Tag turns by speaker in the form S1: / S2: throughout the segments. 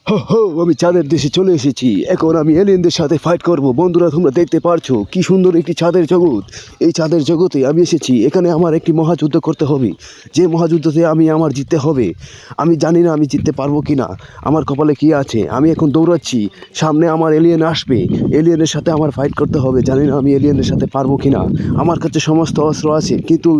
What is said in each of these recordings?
S1: হো হো, আমি চাঁদের দেশে চলে এসেছি। এখন আমি এলিয়েনদের সাথে ফাইট করব। বন্ধুরা, তোমরা দেখতে পারছো কি সুন্দর একটি চাঁদের জগৎ। এই চাঁদের জগতে আমি এসেছি। এখানে আমার একটি মহাযুদ্ধ করতে হবে। যে মহাযুদ্ধতে আমার জিততে হবে। আমি জানি না আমি জিততে পারবো কি না। আমার কপালে কি আছে। আমি এখন দৌড়াচ্ছি। সামনে আমার এলিয়েন আসবে। এলিয়েনের সাথে আমার ফাইট করতে হবে। জানি না আমি এলিয়েনের সাথে পারবো কি না। আমার কাছে সমস্ত অস্ত্র আছে, কিন্তু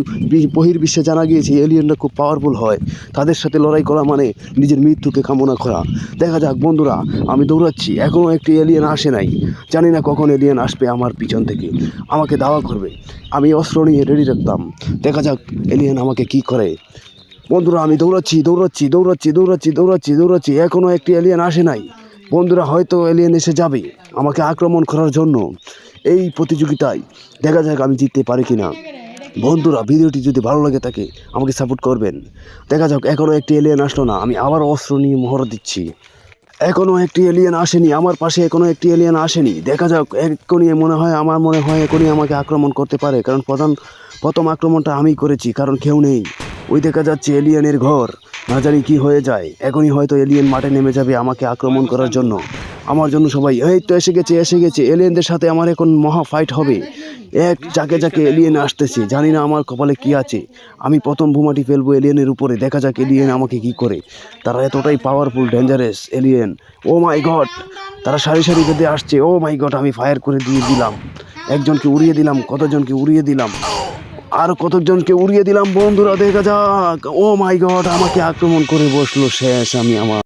S1: বহির্বিশ্বে জানা গিয়েছে এলিয়েনরা খুব পাওয়ারফুল হয়। তাদের সাথে লড়াই করা মানে নিজের মৃত্যুকে কামনা করা। দেখা যাক বন্ধুরা, আমি দৌড়াচ্ছি। এখনও একটি এলিয়েন আসে নাই। জানি না কখন এলিয়েন আসবে আমার পিছন থেকে আমাকে দাওয়া করবে। আমি অস্ত্র নিয়ে রেডি রাখতাম। দেখা যাক এলিয়েন আমাকে কি করে। বন্ধুরা, আমি দৌড়াচ্ছি দৌড়াচ্ছি দৌড়াচ্ছি দৌড়াচ্ছি দৌড়াচ্ছি দৌড়াচ্ছি এখনও একটি এলিয়েন আসে নাই। বন্ধুরা, হয়তো এলিয়েন এসে যাবে আমাকে আক্রমণ করার জন্য। এই প্রতিযোগিতায় দেখা যাক আমি জিততে পারি কি না। বন্ধুরা, ভিডিওটি যদি ভালো লাগে থাকে আমাকে সাপোর্ট করবেন। দেখা যাক, এখনও একটি এলিয়েন আসলো না। আমি আবার অস্ত্র নিয়ে মহড়া দিচ্ছি। এখনও একটি এলিয়েন আসেনি আমার পাশে। এখনও একটি এলিয়েন আসেনি। দেখা যাক, এখনই আমার মনে হয় এখনই আমাকে আক্রমণ করতে পারে। কারণ প্রথম আক্রমণটা আমি করেছি, কারণ কেউ নেই। ওই দেখা যাচ্ছে এলিয়েনের ঘর। না জানি কি হয়ে যায়। এখনই হয়তো এলিয়েন মাঠে নেমে যাবে আমাকে আক্রমণ করার জন্য। আমার জন্য সবাই এই তো এসে গেছে। এলিয়েনদের সাথে আমার এখন মহা ফাইট হবে। এক জাকে জাকে এলিয়েন আসতেছে। জানি না আমার কপালে কি আছে। আমি প্রথম বোমাটি ফেলবো এলিয়েনের উপরে। দেখা যাক এলিয়েন আমাকে কি করে। তারা এতটাই পাওয়ারফুল, ডেঞ্জারাস এলিয়েন। ও মাই গড, তারা সারি সারি বেঁধে আসছে। ও মাই গড, আমি ফায়ার করে দিয়ে দিলাম। একজনকে উড়িয়ে দিলাম, কতজনকে উড়িয়ে দিলাম, আর কতজনকে উড়িয়ে দিলাম। বন্ধুরা, দেখা যাক। ও মাই গড, আমাকে আক্রমণ করে বসলো। শেষ আমি আমার।